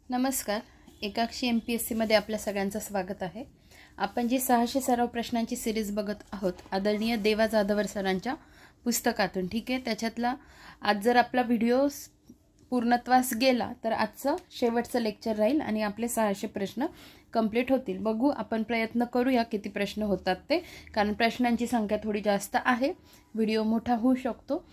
नमस्कार. एकाक्षी MPSC मध्ये आपल्या सगळ्यांचं स्वागत आहे. आपण जी 600 सराव प्रश्नांची सिरीज बघत आहोत आदरणीय देवा जाधवर सरांच्या पुस्तकातून. ठीक आहे, त्याच्यातला आज जर आपला व्हिडिओ पूर्णत्वास गेला तर आजचं शेवटचं लेक्चर राहील आणि आपले 600 प्रश्न कंप्लीट होतील. बघू, आपण प्रयत्न करूया किती प्रश्न होतात ते, कारण प्रश्नांची संख्या थोडी जास्त आहे. व्हिडिओ मोठा होऊ शकतो,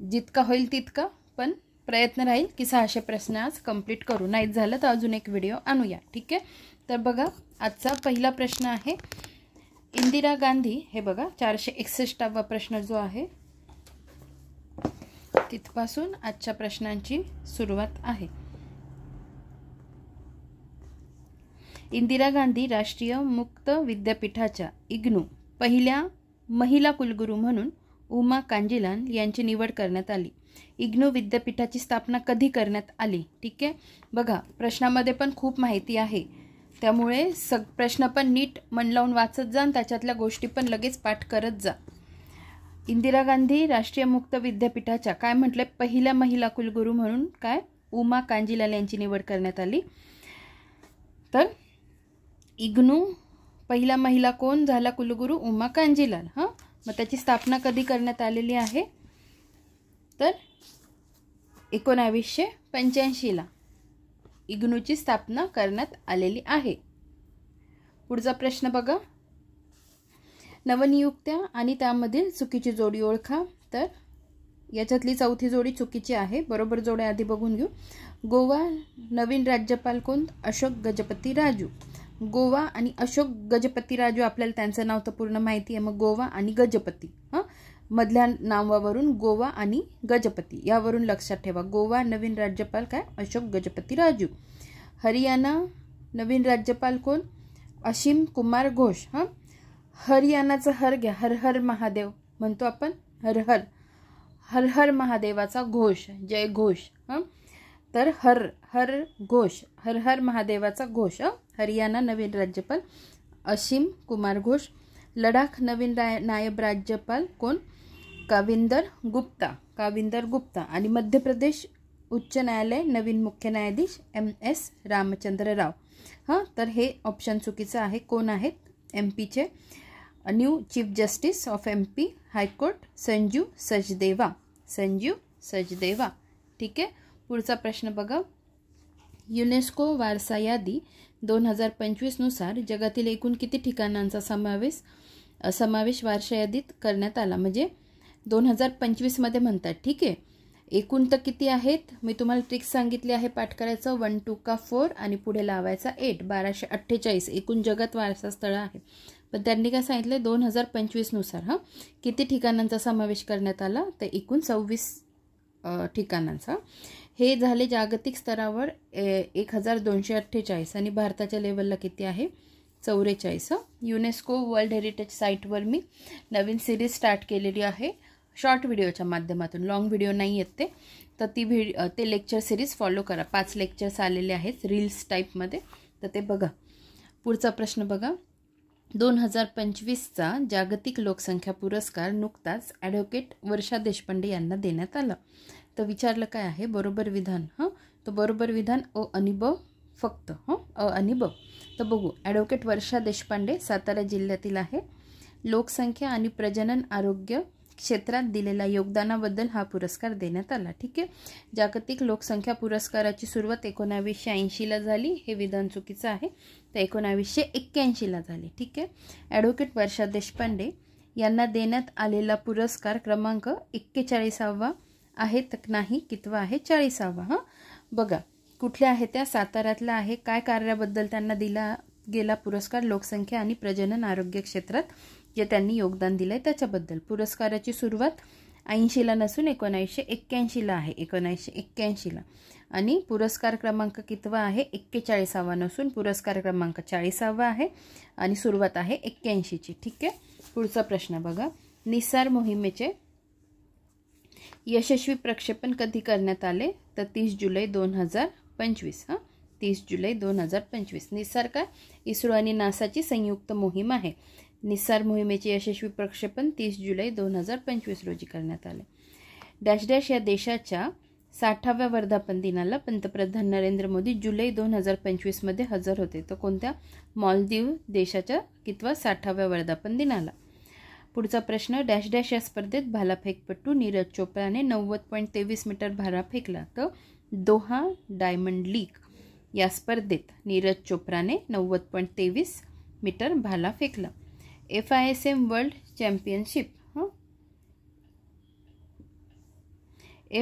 जितका होईल तितका, पण प्रयत्न राहील की 600 प्रश्न आज कंप्लीट करू. नाही झालं तर अजून एक व्हिडिओ आणूया. ठीक आहे, तर बघा आजचा पहिला प्रश्न आहे इंदिरा गांधी. हे बघा 461वा प्रश्न जो आहे तिथपासून आजच्या प्रश्नांची सुरुवात आहे. इंदिरा गांधी राष्ट्रीय मुक्त विद्यापीठाच्या इग्नू पहिल्या महिला कुलगुरू म्हणून उमा कांजीलाल यांची निवड करण्यात आली. इग्नू विद्यापीठाची स्थापना कधी करण्यात आली? ठीक आहे, बघा प्रश्नामध्ये पण खूप माहिती आहे, त्यामुळे प्रश्न पण नीट मन लावून वाचत जा आणि त्याच्यातल्या गोष्टी पण लगेच पाठ करत जा. इंदिरा गांधी राष्ट्रीय मुक्त विद्यापीठाच्या काय म्हटले, पहिल्या महिला कुलगुरू म्हणून काय उमा कांजीलाल यांची निवड करण्यात आली. तर इग्नू पहिला महिला कोण झाला कुलगुरू? उमा कांजीलाल. मग त्याची स्थापना कधी करण्यात आलेली आहे? तर 1985ला इग्नूची स्थापना करण्यात आलेली आहे. पुढचा प्रश्न बघा, नवनियुक्त्या आणि त्यामधील चुकीची जोडी ओळखा. तर याच्यातली चौथी जोडी चुकीची आहे, बरोबर जोड्या आधी बघून घेऊ. गोवा नवीन राज्यपाल कोण? अशोक गजपती राजू. गोवा आणि अशोक गजपती राजू, आपल्याला त्यांचं नाव तर पूर्ण माहिती आहे. मग गोवा आणि गजपती, मधल्या नावावरून गोवा आणि गजपती यावरून लक्षात ठेवा. गोवा नवीन राज्यपाल काय? अशोक गजपती राजू. हरियाणा नवीन राज्यपाल कोण? असीम कुमार घोष. हरियाणाचं हर घ्या, हर हर महादेव म्हणतो आपण, हर हर, हर हर महादेवाचा घोष, जय घोष. तर हर हर घोष, हर हर महादेवाचा घोष. हरियाणा नवीन राज्यपाल असीम कुमार घोष. लडाख नवीन नायब राज्यपाल कोण? काविंदर गुप्ता, काविंदर गुप्ता. आणि मध्य प्रदेश उच्च न्यायालय नवीन मुख्य न्यायाधीश MS रामचंद्र राव. तर हे ऑप्शन चुकीचं आहे. कोण आहेत? MP चे new chief justice of MP high court Sanjeev Sachdeva, Sanjeev Sachdeva. ठीक आहे, पुढचा प्रश्न बघा, युनेस्को वारसा यादी 2025 नुसार जगातील एकूण किती ठिकाणांचा समावेश वारसा यादीत करण्यात आला? म्हणजे 2025 मध्ये म्हणतात. ठीक आहे, एकूण तर किती आहेत मी तुम्हाला ट्रिक्स सांगितली आहे पाठ करायचं. 1 2 का 4 आणि पुढे लावायचा 8, 1248 एकूण जगात वारसा स्थळं आहेत. पण त्यांनी काय सांगितलं 2025 नुसार किती ठिकाणांचा समावेश करण्यात आला? तर एकूण 26 ठिकाणांचा. हे झाले जागतिक स्तरावर 1248 आणि भारताच्या लेवलला किती आहे? 44. युनेस्को वर्ल्ड हेरिटेज साईटवर मी नवीन सिरीज स्टार्ट केलेली आहे शॉर्ट व्हिडिओच्या माध्यमातून, लॉंग व्हिडिओ नाही आहेत ते. तर ते लेक्चर सिरीज फॉलो करा. 5 लेक्चर्स आलेले आहेत रील्स टाईपमध्ये, तर ते बघा. पुढचा प्रश्न बघा, 2025चा जागतिक लोकसंख्या पुरस्कार नुकताच ॲडव्होकेट वर्षा देशपांडे यांना देण्यात आला. तर विचारलं काय आहे? बरोबर विधान. तर बरोबर विधान अ आणि ब फक्त, अ आणि ब. तर बघू, ॲडव्होकेट वर्षा देशपांडे सातारा जिल्ह्यातील आहे. लोकसंख्या आणि प्रजनन आरोग्य क्षेत्रात दिलेल्या योगदानाबद्दल हा पुरस्कार देण्यात आला. ठीक आहे, जागतिक लोकसंख्या पुरस्काराची सुरुवात 1980ला झाली. हे विधान चुकीचं आहे, तर 1981ला झाली. ठीक आहे, ॲडव्होकेट वर्षा देशपांडे यांना देण्यात आलेला पुरस्कार क्रमांक 41वा आहे, तर नाही कितवा आहे? 40वा. बघा कुठल्या आहे त्या? साताऱ्यातला आहे. काय कार्याबद्दल त्यांना दिला गेला पुरस्कार? लोकसंख्या आणि प्रजनन आरोग्य क्षेत्रात जे त्यांनी योगदान दिलंय त्याच्याबद्दल. पुरस्काराची सुरुवात 80ला नसून 1981ला आहे, 1981ला. आणि पुरस्कार क्रमांक कितवा आहे? 41वा नसून पुरस्कार क्रमांक 40वा आहे आणि सुरुवात आहे 81ची. ठीक आहे, पुढचा प्रश्न बघा, निसार मोहिमेचे यशस्वी प्रक्षेपण कधी करण्यात आले? तर 30 जुलै 2025. 30 जुलै 2025. निसार काय? इस्रो आणि नासाची संयुक्त मोहीम आहे. निसार मोहिमेचे यशस्वी प्रक्षेपण 30 जुलै 2025 रोजी करण्यात आले. डॅश डॅश या देशाच्या 60व्या वर्धापन दिनाला पंतप्रधान नरेंद्र मोदी जुलै 2025 मध्ये हजर होते. तर कोणत्या? मालदीव देशाच्या कितवा 60व्या वर्धापन दिनाला. पुढचा प्रश्न, डॅश डॅश या स्पर्धेत भालाफेकपटू नीरज चोप्राने 90.23 मीटर भाला फेकला. तर दोहा डायमंड लीग या स्पर्धेत नीरज चोप्राने 90.23 मीटर भाला फेकला. FISM world championship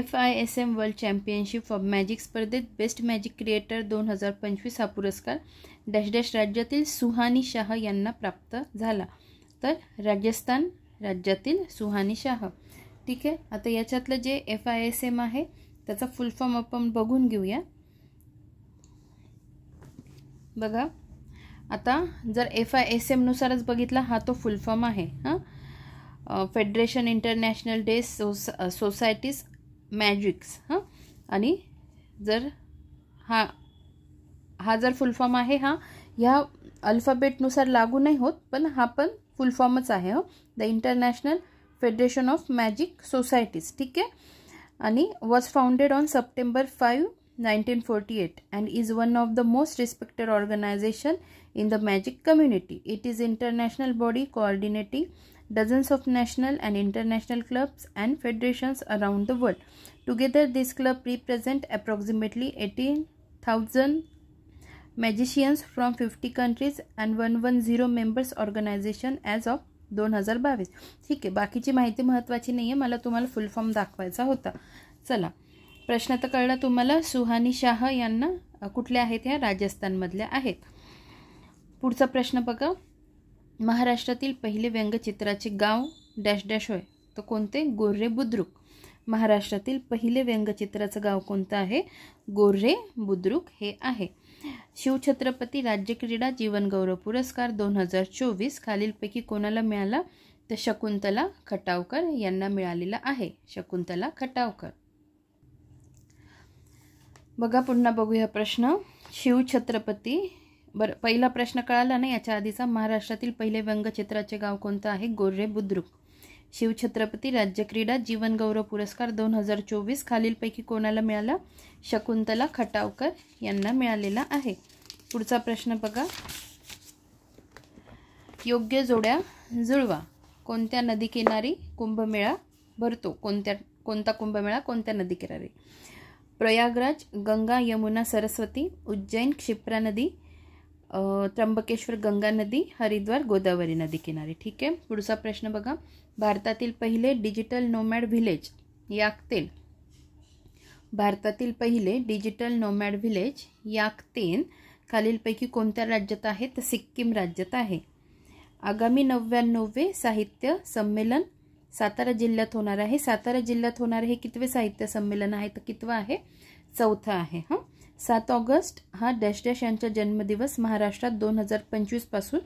FISM world championship of magic स्पर्धेत बेस्ट मॅजिक क्रिएटर 2025 हा पुरस्कार डॅश डॅश राज्यातील सुहानी शाह यांना प्राप्त झाला. तर राजस्थान राज्यातील सुहानी शाह. ठीक आहे. आता याच्यातलं जे FISM आहे त्याचा फुल फॉर्म आपण बघून घेऊया. बघा, आता जर FISM नुसारच बघितला हा तो फुल फॉर्म आहे. फेडरेशन इंटरनॅशनल डे सोसायटीज मॅजिक्स. आणि जर हा जर फुल फॉर्म आहे ह्या अल्फाबेटनुसार लागू नाही होत, पण हा पण फुल फॉर्मच आहे. The international federation of magic societies. ठीक आहे. आणि was founded on September 5, 1948 and is one of the most respected organization in the magic community. It is international body coordinating dozens of national and international clubs and federations around the world. Together, this club represent approximately 18,000 magicians from 50 countries and 110 members organization as of 2022. ठीक आहे. बाकीची माहिती महत्त्वाची नाही आहे, मला तुम्हाला फुल form दाखवायचा होता. चला, प्रश्न तर कळला तुम्हाला. सुहानी शाह यांना कुठल्या आहेत? ह्या राजस्थानमधल्या आहेत. पुढचा प्रश्न बघा, महाराष्ट्रातील पहिले व्यंगचित्राचे गाव डॅश डॅश होय. तर कोणते? गोर्हे बुद्रुक. महाराष्ट्रातील पहिले व्यंगचित्राचं गाव कोणतं आहे? गोर्हे बुद्रुक हे आहे. शिवछत्रपती राज्य क्रीडा जीवन गौरव पुरस्कार 2024 खालीलपैकी कोणाला मिळाला? तर शकुंतला खटावकर यांना मिळालेला आहे. शकुंतला खटावकर. बघा, पुन्हा बघूया प्रश्न. शिवछत्रपती, बरं पहिला प्रश्न कळाला ना याच्या आधीचा. महाराष्ट्रातील पहिले व्यंगचित्राचे गाव कोणतं आहे? गोर्हे बुद्रुक. शिवछत्रपती राज्य क्रीडा जीवन गौरव पुरस्कार 2024 खालीलपैकी कोणाला मिळाला? शकुंतला खटावकर यांना मिळालेला आहे. पुढचा प्रश्न बघा, योग्य जोड्या जुळवा. कोणत्या नदी किनारी कुंभमेळा भरतो? कोणता कुंभमेळा कोणत्या नदी किनारी? प्रयागराज, गंगा यमुना सरस्वती, उज्जैन क्षिप्रा नदी, त्र्यंबकेश्वर गंगा नदी, हरिद्वार गोदावरी नदी किनारी. ठीक आहे. पुढचा प्रश्न बघा, भारतातील पहिले डिजिटल नोमॅड व्हिलेज याकतेन. भारतातील पहिले डिजिटल नोमॅड व्हिलेज याकतेन खालीलपैकी कोणत्या राज्यात आहे? तर सिक्कीम राज्यात आहे. आगामी 99वे साहित्य संमेलन सातारा जिल्ह्यात होणार आहे. सातारा जिल्ह्यात होणार हे कितवे साहित्य संमेलन आहे? तर कितवा आहे? 4था आहे. 7 ऑगस्ट हा डॅश डॅश यांचा जन्मदिवस महाराष्ट्रात 2025 पासून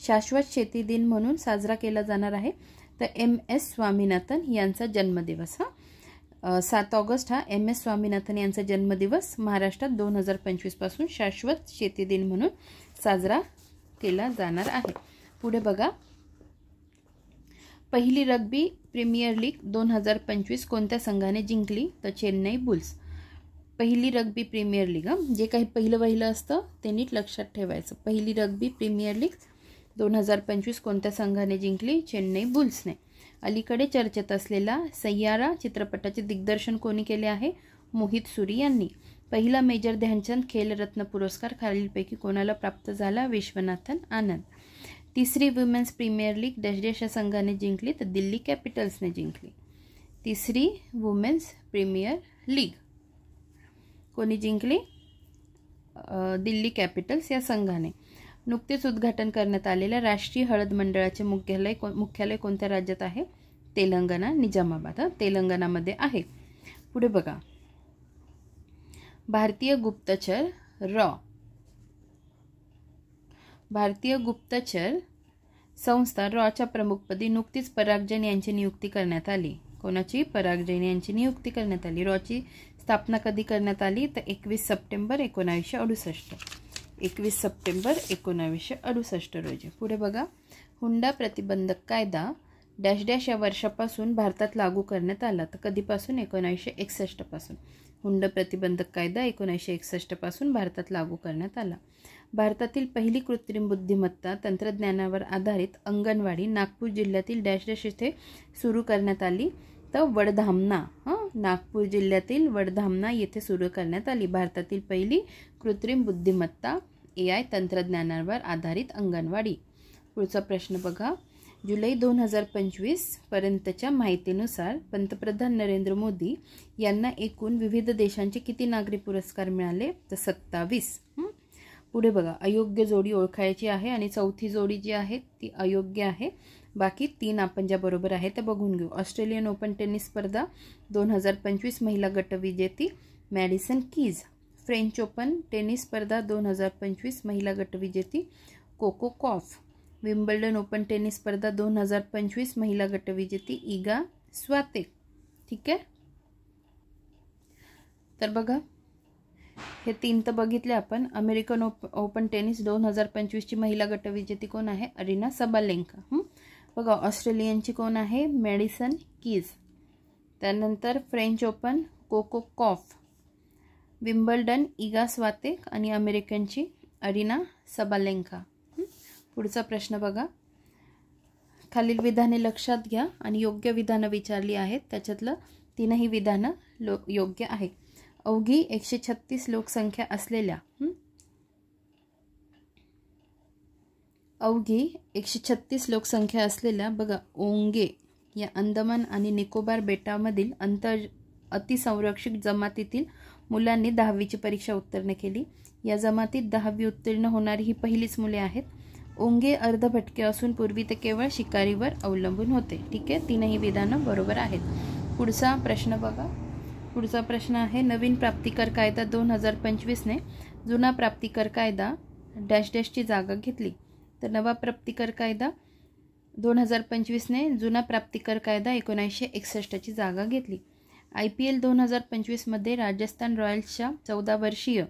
शाश्वत शेती दिन म्हणून साजरा केला जाणार आहे. तर MS स्वामीनाथन यांचा जन्मदिवस. 7 ऑगस्ट हा MS स्वामीनाथन यांचा जन्मदिवस महाराष्ट्रात 2025 पासून शाश्वत शेती दिन म्हणून साजरा केला जाणार आहे. पुढे बघा, पहिली रग्बी प्रीमियर लीग 2025 कोणत्या संघाने जिंकली? तर चेन्नई बुल्स. पहिली रग्बी प्रीमियर लीग, जे काही पहिलं असतं ते नीट लक्षात ठेवायचं. पहिली रग्बी प्रीमियर लीग 2025 कोणत्या संघाने जिंकली? चेन्नई बुल्सने. अलीकडे चर्चेत असलेला सय्यारा चित्रपटाचे दिग्दर्शन कोणी केले आहे? मोहित सुरी यांनी. पहिला मेजर ध्यानचंद खेलरत्न पुरस्कार खालीलपैकी कोणाला प्राप्त झाला? विश्वनाथन आनंद. तिसरी women's premier league dash dash या संघाने जिंकली? तर दिल्ली कॅपिटल्सने जिंकली. तिसरी वुमेन्स प्रीमियर लीग कोणी जिंकली? दिल्ली कॅपिटल्स या संघाने. नुकतेच उद्घाटन करण्यात आलेल्या राष्ट्रीय हळद मंडळाचे मुख्यालय कोणत्या राज्यात आहे? तेलंगणा, निजामाबाद. तेलंगणामध्ये आहे. पुढे बघा, भारतीय गुप्तचर संस्था रॉच्या प्रमुखपदी नुकतीच पराग जैन यांची नियुक्ती करण्यात आली. कोणाची? पराग जैन यांची नियुक्ती करण्यात आली. रॉची स्थापना कधी करण्यात आली? तर 21 सप्टेंबर 1968. 21 सप्टेंबर 1968 रोजी. पुढे बघा, हुंडा प्रतिबंधक कायदा डॅश डॅश या वर्षापासून भारतात लागू करण्यात आला. तर कधीपासून? 1961 पासून. हुंड प्रतिबंधक कायदा 1961 पासून भारतात लागू करण्यात आला. भारतातील पहिली कृत्रिम बुद्धिमत्ता तंत्रज्ञानावर आधारित अंगणवाडी नागपूर जिल्ह्यातील डॅश डॅश येथे सुरू करण्यात आली. तर वडधामना, नागपूर जिल्ह्यातील वडधामना येथे सुरू करण्यात आली भारतातील पहिली कृत्रिम बुद्धिमत्ता AI तंत्रज्ञानावर आधारित अंगणवाडी. पुढचा प्रश्न बघा. जुलै 2025 पर्यंतच्या माहितीनुसार पंतप्रधान नरेंद्र मोदी यांना एकूण विविध देशांचे किती नागरी पुरस्कार मिळाले? तर 27. पुढे बघा. अयोग्य जोडी ओळखायची आहे आणि चौथी जोडी जी आहे ती अयोग्य आहे. बाकी 3 आपण ज्या बरोबर आहे त्या बघून घेऊ. ऑस्ट्रेलियन ओपन टेनिस स्पर्धा 2025 महिला गटविजेती Madison Keys. French Open tennis स्पर्धा 2025 महिला गटविजेती Coco Gauff. Wimbledon open tennis स्पर्धा 2025 महिला गटविजेती इगा स्वातेक. ठीक आहे. तर बघा हे 3 तर बघितले आपण. अमेरिकन ओपन टेनिस 2025 ची महिला गटविजेती कोण आहे? Aryna Sabalenka. बघा ऑस्ट्रेलियनची कोण आहे? Madison Keys. त्यानंतर French Open Coco Gauff. Wimbledon Iga Swiatek आणि अमेरिकनची अरिना सबालेंका. पुढचा प्रश्न बघा. खालील विधाने लक्षात घ्या आणि योग्य विधानं विचारली आहेत. त्याच्यातलं 3ही विधानं योग्य आहे. अवघी 136 लोकसंख्या असलेल्या बघा ओंगे या अंदमान आणि निकोबार बेटामधील अतिसंरक्षित जमातीतील मुलांनी 10वीची परीक्षा उत्तीर्ण केली. या जमातीत 10वी उत्तीर्ण होणारी ही पहिलीच मुले आहेत. ओंगे अर्धभटके असून पूर्वी ते केवळ शिकारीवर अवलंबून होते. ठीक आहे. 3ही विधानं बरोबर आहेत. पुढचा प्रश्न बघा. पुढचा प्रश्न आहे. नवीन प्राप्तिकर कायदा 2025ने जुना प्राप्तिकर कायदा डॅश डॅशची जागा घेतली. तर नवा प्राप्तिकर कायदा 2025ने जुना प्राप्तिकर कायदा 1961ची जागा घेतली. IPL 2025मध्ये राजस्थान रॉयल्सच्या 14 वर्षीय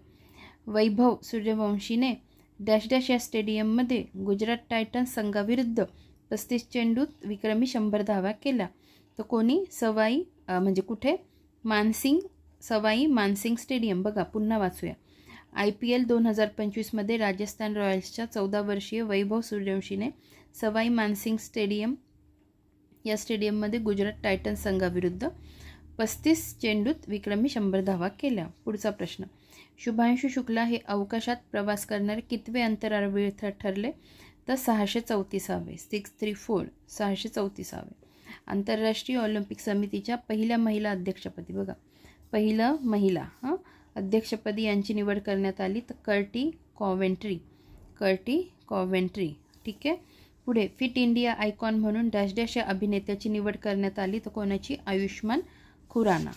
वैभव सूर्यवंशीने डॅश डॅश या स्टेडियममध्ये गुजरात टायटन्स संघाविरुद्ध 35 चेंडूत विक्रमी 100 धावा केल्या. तर कोणी? सवाई म्हणजे कुठे? सवाई मानसिंग स्टेडियम. बघा पुन्हा वाचूया. IPL 2025मध्ये राजस्थान रॉयल्सच्या 14 वर्षीय वैभव सूर्यवंशीने सवाई मानसिंग स्टेडियम या स्टेडियममध्ये गुजरात टायटन्स संघाविरुद्ध 35 चेंडूत विक्रमी 100 धावा केल्या. पुढचा प्रश्न. शुभांशु शुक्ला हे अवकाशात प्रवास करणारे कितवे अंतराळवीर ठरले? तर 634. 634. आंतरराष्ट्रीय ऑलिम्पिक समितीच्या पहिल्या महिला अध्यक्षपदी. बघा पहिलं महिला अध्यक्षपदी यांची निवड करण्यात आली. तर कर्टी कॉवेंट्री. ठीक आहे. पुढे फिट इंडिया आयकॉन म्हणून डॅश डॅश या अभिनेत्याची निवड करण्यात आली. तर कोणाची? आयुष्मान खुराना.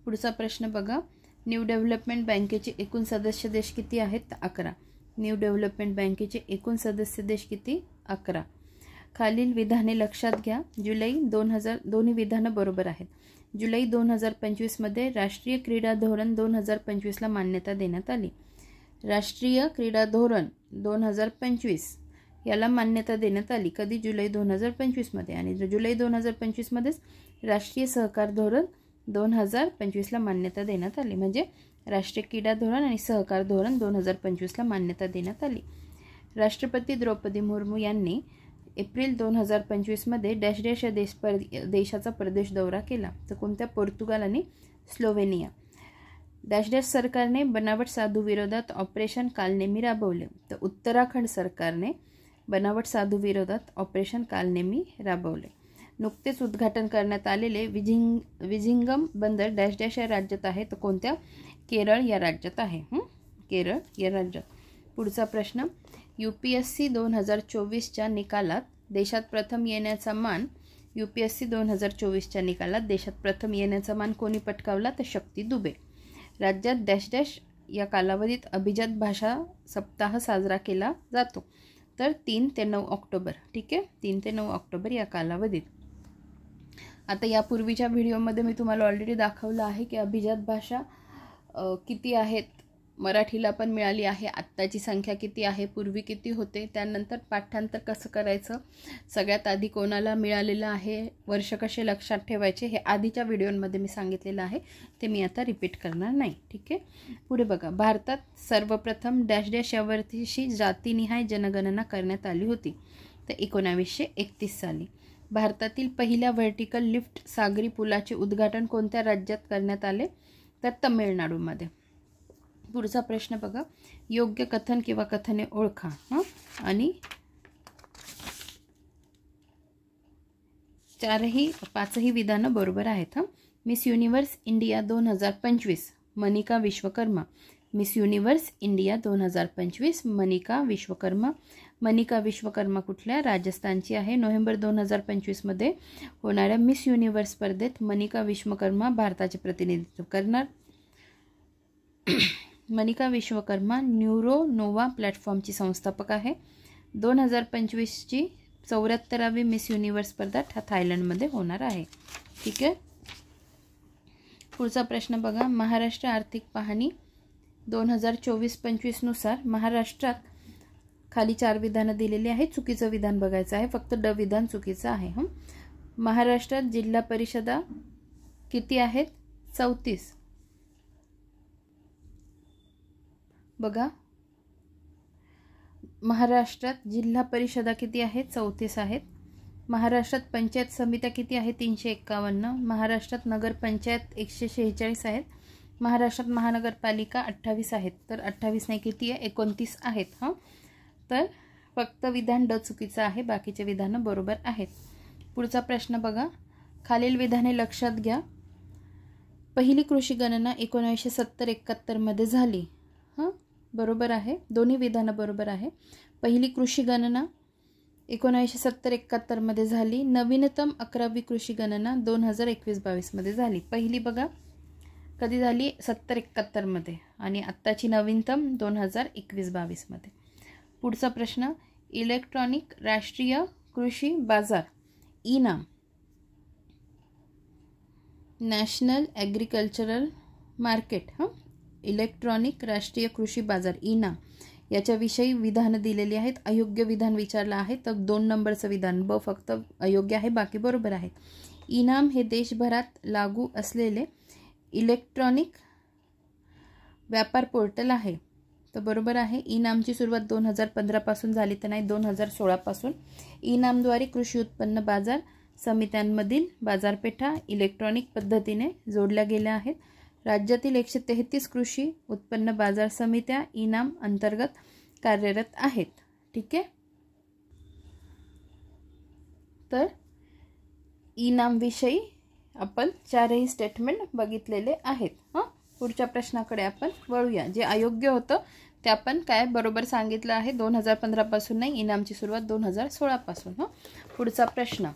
पुढचा प्रश्न बघा. न्यू डेव्हलपमेंट बँकेचे एकूण सदस्य देश किती आहेत? 11. न्यू डेव्हलपमेंट बँकेचे एकूण सदस्य देश किती? 11. खालील विधाने लक्षात घ्या. जुलै 2000 दोन्ही विधानं बरोबर आहेत. जुलै 2025मध्ये राष्ट्रीय क्रीडा धोरण 2025ला मान्यता देण्यात आली. राष्ट्रीय क्रीडा धोरण 2025 याला मान्यता देण्यात आली. कधी? जुलै 2025मध्ये. आणि जुलै 2025मध्येच राष्ट्रीय सहकार धोरण 2025ला मान्यता देण्यात आली. म्हणजे राष्ट्रीय क्रीडा धोरण आणि सहकार धोरण 2025ला मान्यता देण्यात आली. राष्ट्रपती द्रौपदी मुर्मू यांनी एप्रिल 2025मध्ये डॅश डॅश या देशाचा प्रदेश दौरा केला. तर कोणत्या? पोर्तुगाल आणि स्लोव्हेनिया. डॅश डॅश सरकारने बनावट साधू विरोधात ऑपरेशन कालनेमी राबवले. तर उत्तराखंड सरकारने बनावट साधू विरोधात ऑपरेशन कालनेमी राबवले. नुकतेच उद्घाटन करण्यात आलेले विझिंगम बंदर डॅश डॅश या राज्यात आहे. तर कोणत्या? केरळ या राज्यात आहे. केरळ या राज्यात. पुढचा प्रश्न. UPSC 2024च्या निकालात देशात प्रथम येण्याचा मान कोणी पटकावला? तर शक्ती दुबे. राज्यात डॅश डॅश या कालावधीत अभिजात भाषा सप्ताह साजरा केला जातो. तर 3 ते 9 ऑक्टोबर. ठीक आहे. 3 ते 9 ऑक्टोबर या कालावधीत. आता यापूर्वीच्या व्हिडिओमध्ये मी तुम्हाला ऑलरेडी दाखवलं आहे की अभिजात भाषा किती आहेत मराठीला पण मिळाली आहे. आत्ताची संख्या किती आहे, पूर्वी किती होते, त्यानंतर पाठांतर कसं करायचं, सगळ्यात आधी कोणाला मिळालेलं आहे, वर्ष कसे लक्षात ठेवायचे, हे आधीच्या व्हिडिओमध्ये मी सांगितलेलं आहे. ते मी आता रिपीट करणार नाही. ठीक आहे. पुढे बघा. भारतात सर्वप्रथम डॅश डॅश या वर्षी जातीनिहाय जनगणना करण्यात आली होती. तर 1931 साली. भारतातील पहिल्या व्हर्टिकल लिफ्ट सागरी पुलाचे उद्घाटन कोणत्या राज्यात करण्यात आले? तर तमिळनाडूमध्ये. पुढचा प्रश्न बघा. योग्य कथन किंवा कथने ओळखा. आणि 4-5 विधानं बरोबर आहेत. Miss universe India 2025 Manika Vishwakarma. Miss universe India 2025 Manika Vishwakarma. Manika Vishwakarma कुठल्या? राजस्थानची आहे. नोव्हेंबर 2025मध्ये होणाऱ्या मिस युनिव्हर्स स्पर्धेत मनिका विश्वकर्मा भारताचे प्रतिनिधित्व करणार. मनिका विश्वकर्मा न्यूरोनोवा प्लॅटफॉर्मची संस्थापक आहे. 2025ची 74वी मिस युनिव्हर्स स्पर्धा थायलंडमध्ये होणार आहे. ठीक आहे. पुढचा प्रश्न बघा. महाराष्ट्र आर्थिक पाहणी 2024-25 नुसार महाराष्ट्रात खाली 4 विधानं दिलेली आहेत. चुकीचं विधान बघायचं आहे. फक्त ड विधान चुकीचं आहे. महाराष्ट्रात जिल्हा परिषदा किती आहेत? 34. बघा. महाराष्ट्रात जिल्हा परिषदा किती आहेत? 34 आहेत. महाराष्ट्रात पंचायत समित्या किती आहेत? 351. महाराष्ट्रात नगरपंचायत 146 आहेत. महाराष्ट्रात महानगरपालिका 28 आहेत. तर 28 नाही, किती आहे? 29 आहेत. तर फक्त विधान ड चुकीचं आहे, बाकीचे विधानं बरोबर आहेत. पुढचा प्रश्न बघा. खालील विधाने लक्षात घ्या. पहिली कृषी गणना 1970-71 मध्ये झाली. बरोबर आहे. दोन्ही विधानं बरोबर आहे. पहिली कृषी गणना 1970-71 मध्ये झाली. नवीनतम 11वी कृषी गणना 2021-22 मध्ये झाली. पहिली बघा कधी झाली? 70-71 मध्ये. आणि आत्ताची नवीनतम 2021-22 मध्ये. पुढचा प्रश्न. इलेक्ट्रॉनिक राष्ट्रीय कृषी बाजार e-NAM. National agricultural market. Electronic राष्ट्रीय कृषी बाजार ई-नाम याच्याविषयी विधानं दिलेली आहेत. अयोग्य विधान विचारलं आहे तर 2 नंबरचं विधान ब फक्त अयोग्य आहे, बाकी बरोबर आहेत. ई-नाम हे देशभरात लागू असलेले इलेक्ट्रॉनिक व्यापार पोर्टल आहे. तर बरोबर आहे. ई-नामची सुरुवात 2015 पासून झाली तर नाही, 2016 पासून. ई-नामद्वारे कृषी उत्पन्न बाजार समित्यांमधील बाजारपेठा इलेक्ट्रॉनिक पद्धतीने जोडल्या गेल्या आहेत. राज्यातील 133 कृषी उत्पन्न बाजार समित्या ई-नाम अंतर्गत कार्यरत आहेत. ठीक आहे. तर ई-नाम विषयी आपण 4ही स्टेटमेंट बघितलेले आहेत. पुढच्या प्रश्नाकडे आपण वळूया. जे अयोग्य होतं ते आपण काय बरोबर सांगितलं आहे. 2015 पासून नाही, ई-नामची सुरुवात 2016 पासून. पुढचा प्रश्न.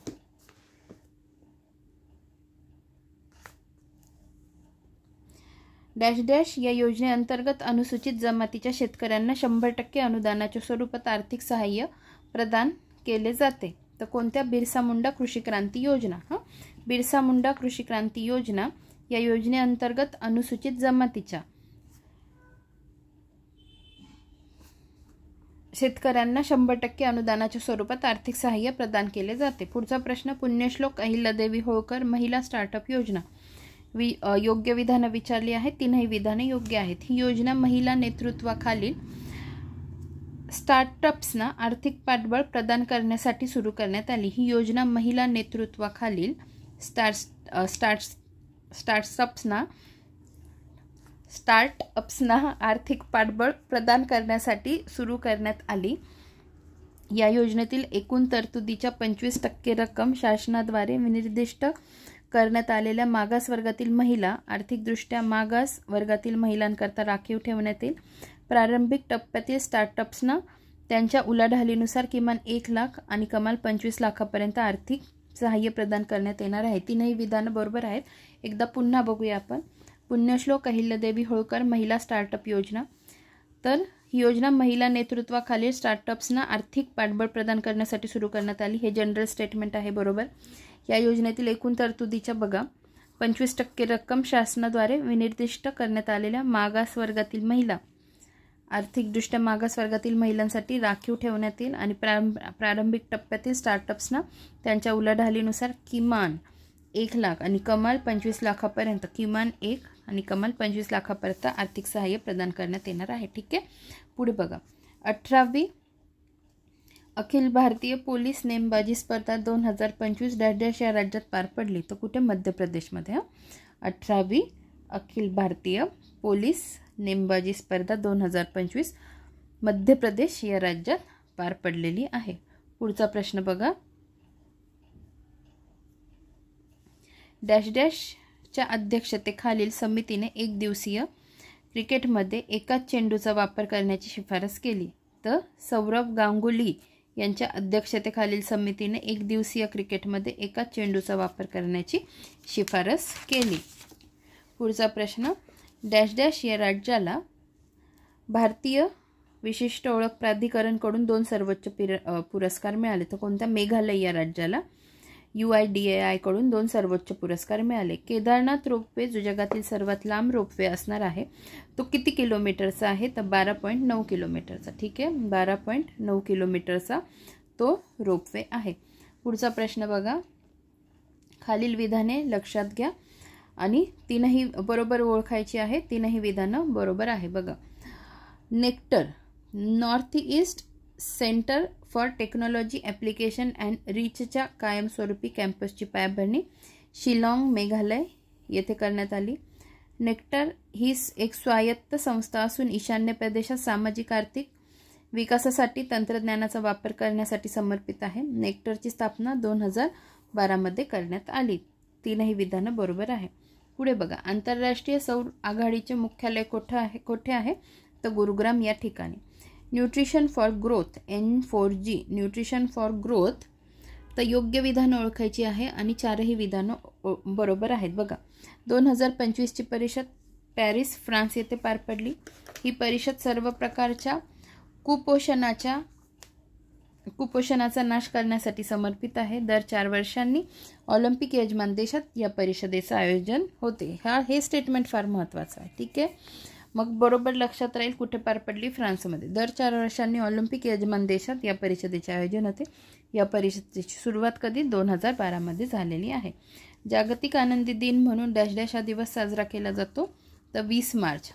डॅश डॅश या योजनेअंतर्गत अनुसूचित जमातीच्या शेतकऱ्यांना 100% अनुदानाच्या स्वरूपात आर्थिक सहाय्य प्रदान केले जाते. तर कोणत्या? बिरसा मुंडा कृषी क्रांती योजना. बिरसा मुंडा कृषी क्रांती योजना या योजनेअंतर्गत अनुसूचित जमातीच्या शेतकऱ्यांना 100% अनुदानाच्या स्वरूपात आर्थिक सहाय्य प्रदान केले जाते. पुढचा प्रश्न. पुण्यश्लोक अहिल्यादेवी होळकर महिला स्टार्टअप योजना. योग्य विधानं विचारली आहेत. 3ही विधाने योग्य आहेत. ही योजना महिला नेतृत्वाखालील स्टार्टअप्सना आर्थिक पाठबळ प्रदान करण्यासाठी सुरू करण्यात आली. ही योजना महिला नेतृत्वाखालील स्टार्टअप्सना आर्थिक पाठबळ प्रदान करण्यासाठी सुरू करण्यात आली. या योजनेतील एकूण तरतुदीच्या 25% रक्कम शासनाद्वारे विनिर्दिष्ट करण्यात आलेल्या मागास वर्गातील महिला, आर्थिकदृष्ट्या मागास वर्गातील महिलांकरता राखीव ठेवण्यात येईल. प्रारंभिक टप्प्यातील स्टार्टअप्सना त्यांच्या उलाढालीनुसार किमान 1 लाख आणि कमाल 25 लाखापर्यंत आर्थिक सहाय्य प्रदान करण्यात येणार आहे. 3ही विधानं बरोबर आहेत. एकदा पुन्हा बघूया आपण. पुण्यश्लोक अहिल्यादेवी होळकर महिला स्टार्टअप योजना. तर ही योजना महिला नेतृत्वाखालील स्टार्टअप्सना आर्थिक पाठबळ प्रदान करण्यासाठी सुरू करण्यात आली. हे जनरल स्टेटमेंट आहे. बरोबर. या योजनेतील एकूण तरतुदीच्या बघा 25% रक्कम शासनाद्वारे विनिर्दिष्ट करण्यात आलेल्या मागास वर्गातील महिला, आर्थिकदृष्ट्या मागास वर्गातील महिलांसाठी राखीव ठेवण्यात येईल आणि प्रारंभिक टप्प्यातील स्टार्टअप्सना त्यांच्या उलाढालीनुसार किमान 1 लाख आणि कमाल 25 लाखापर्यंत किमान 1 आणि कमाल 25 लाखापर्यंत आर्थिक सहाय्य प्रदान करण्यात येणार आहे. ठीक आहे. पुढे बघा. 18वी अखिल भारतीय पोलीस नेमबाजी स्पर्धा 2025 डॅश या राज्यात पार पडली. तर कुठे? मध्य प्रदेशमध्ये. 18वी अखिल भारतीय पोलीस नेमबाजी स्पर्धा 2025 मध्य प्रदेश या राज्यात पार पडलेली आहे. पुढचा प्रश्न बघा. डॅश डॅशच्या अध्यक्षतेखालील समितीने 1 दिवसीय क्रिकेटमध्ये एकाच चेंडूचा वापर करण्याची शिफारस केली. तर सौरव गांगुली यांच्या अध्यक्षतेखालील समितीने 1 दिवसीय क्रिकेटमध्ये एकाच चेंडूचा वापर करण्याची शिफारस केली. पुढचा प्रश्न. डॅश डॅश या राज्याला भारतीय विशिष्ट ओळख प्राधिकरणकडून 2 सर्वोच्च पुरस्कार मिळाले. तर कोणत्या? मेघालय या राज्याला UIDAI कडून 2 सर्वोच्च पुरस्कार मिळाले. केदारनाथ रोपवे जो जगातील सर्वात लांब रोपवे असणार आहे तो किती किलोमीटरचा आहे? तर 12.9 किलोमीटरचा. ठीक आहे. 12.9 किलोमीटरचा तो रोपवे आहे. पुढचा प्रश्न बघा. खालील विधाने लक्षात घ्या आणि तीनही बरोबर ओळखायची आहे. तीनही विधानं बरोबर आहे. बघा. NECTAR North East Centre for Technology Application and रीचच्या कायमस्वरूपी कॅम्पसची पायाभरणी शिलाँग मेघालय येथे करण्यात आली. नेक्टर ही एक स्वायत्त संस्था असून ईशान्य प्रदेशात सामाजिक आर्थिक विकासासाठी तंत्रज्ञानाचा वापर करण्यासाठी समर्पित आहे. नेक्टरची स्थापना 2012 मध्ये करण्यात आली. तीनही विधानं बरोबर आहे. पुढे बघा. आंतरराष्ट्रीय सौर आघाडीचे मुख्यालय कोठे आहे? तर गुरुग्राम या ठिकाणी. Nutrition for growth N4G nutrition for growth. तर योग्य विधानं ओळखायची आहे आणि 4ही विधानं बरोबर आहेत. बघा. 2025ची परिषद पॅरिस फ्रान्स येथे पार पडली. ही परिषद सर्व प्रकारच्या कुपोषणाचा नाश करण्यासाठी समर्पित आहे. दर 4 वर्षांनी ऑलिम्पिक यजमान देशात या परिषदेचं आयोजन होते. हे स्टेटमेंट फार महत्त्वाचं आहे. ठीक आहे. मग बरोबर लक्षात राहील कुठे पार पडली? फ्रान्समध्ये. दर 4 वर्षांनी ऑलिम्पिक यजमान देशात या परिषदेचे आयोजन होते. या परिषदेची सुरुवात कधी? 2012 मध्ये झालेली आहे. जागतिक आनंदी दिन म्हणून डॅश डॅश हा दिवस साजरा केला जातो. तर 20 मार्च.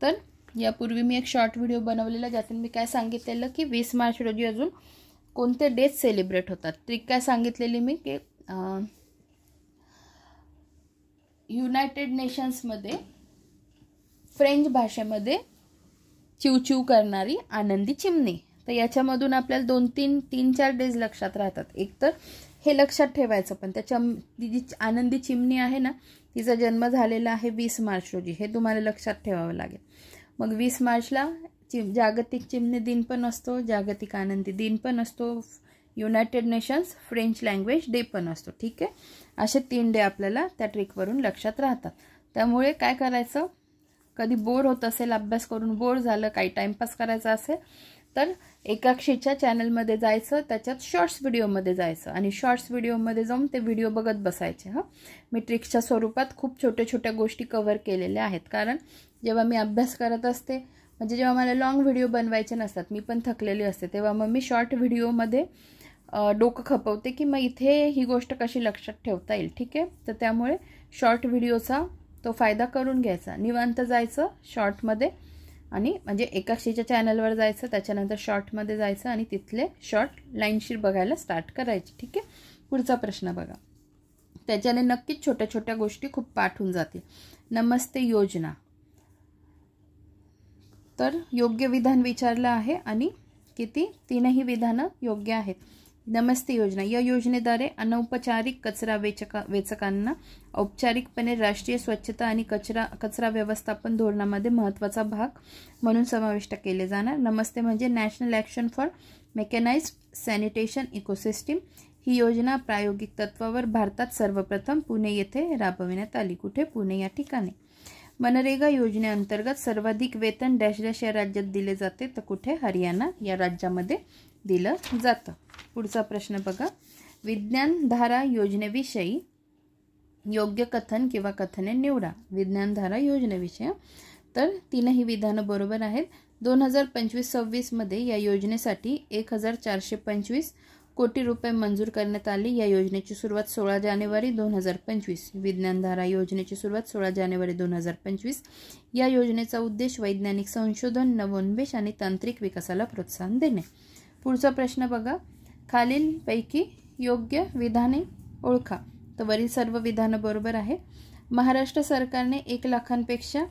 तर यापूर्वी मी एक शॉर्ट व्हिडिओ बनवलेला ज्यातून मी काय सांगितलेलं की 20 मार्च रोजी अजून कोणते डेट सेलिब्रेट होतात. ट्रिक काय सांगितलेली मी की युनायटेड नेशन्समध्ये फ्रेंच भाषेमध्ये चिवचिव करणारी आनंदी चिमणी. तर याच्यामधून आपल्याला 3-4 डेज लक्षात राहतात. एक तर हे लक्षात ठेवायचं पण ती जी आनंदी चिमणी आहे ना तिचा जन्म झालेला आहे 20 मार्च रोजी. हे तुम्हाला लक्षात ठेवावं लागेल. मग 20 मार्चला जागतिक चिमणी दिन पण असतो, जागतिक आनंदी दिन पण असतो, United nations French language day पण असतो. ठीक आहे. असे 3 डे आपल्याला त्या ट्रिकवरून लक्षात राहतात. त्यामुळे काय करायचं? कधी बोर होत असेल, अभ्यास करून बोर झालं, काही टाइमपास करायचा असेल तर एकाक्षीच्या चॅनलमध्ये जायचं, त्याच्यात शॉर्ट्स व्हिडिओमध्ये जायचं आणि शॉर्ट्स व्हिडिओमध्ये जाऊन ते व्हिडिओ बघत बसायचे. मी ट्रिक्सच्या स्वरूपात खूप छोट्या गोष्टी कव्हर केलेल्या आहेत. कारण जेव्हा मी अभ्यास करत असते म्हणजे जेव्हा मला लॉंग व्हिडिओ बनवायचे नसतात, मी पण थकलेली असते, तेव्हा मग मी शॉर्ट व्हिडिओमध्ये डोकं खपवते की मग इथे ही गोष्ट कशी लक्षात ठेवता येईल. ठीक आहे. तर त्यामुळे शॉर्ट व्हिडिओचा तो फायदा करून घ्यायचा. निवांत जायचं शॉर्टमध्ये आणि म्हणजे एकाक्षीच्या चॅनलवर जायचं, त्याच्यानंतर शॉर्टमध्ये जायचं आणि तिथले शॉर्ट लाईनशीर बघायला स्टार्ट करायचे. ठीक आहे. पुढचा प्रश्न बघा. त्याच्याने नक्कीच छोट्या गोष्टी खूप पाठ होऊन जातील. नमस्ते योजना. तर योग्य विधान विचारलं आहे आणि किती? 3ही विधानं योग्य आहेत. नमस्ते योजना. या योजनेद्वारे अनौपचारिक कचरा वेचकांना औपचारिकपणे राष्ट्रीय स्वच्छता आणि कचरा व्यवस्थापन धोरणामध्ये महत्त्वाचा भाग म्हणून समाविष्ट केले जाणार. नमस्ते म्हणजे National Action for Mechanised Sanitation Ecosystem. ही योजना प्रायोगिक तत्वावर भारतात सर्वप्रथम पुणे येथे राबविण्यात आली. कुठे? पुणे या ठिकाणी. मनरेगा योजनेअंतर्गत सर्वाधिक वेतन डॅश डॅश या राज्यात दिले जाते. तर कुठे? हरियाणा या राज्यामध्ये दिलं जातं. पुढचा प्रश्न बघा. विज्ञानधारा योजनेविषयी योग्य कथन किंवा कथने निवडा. विज्ञानधारा योजनेविषयी. तर तीनही विधानं बरोबर आहेत. 2025-26 मध्ये या योजनेसाठी 1425 कोटी रुपये मंजूर करण्यात आली. या योजनेची सुरुवात 16 जानेवारी 2025. विज्ञानधारा योजनेची सुरुवात 16 जानेवारी 2025. या योजनेचा उद्देश वैज्ञानिक संशोधन, नवोन्मेष आणि तांत्रिक विकासाला प्रोत्साहन देणे. पुढचा प्रश्न बघा. खालीलपैकी योग्य विधाने ओळखा. तर वरील सर्व विधानं बरोबर आहे. महाराष्ट्र सरकारने 1 लाखांपेक्षा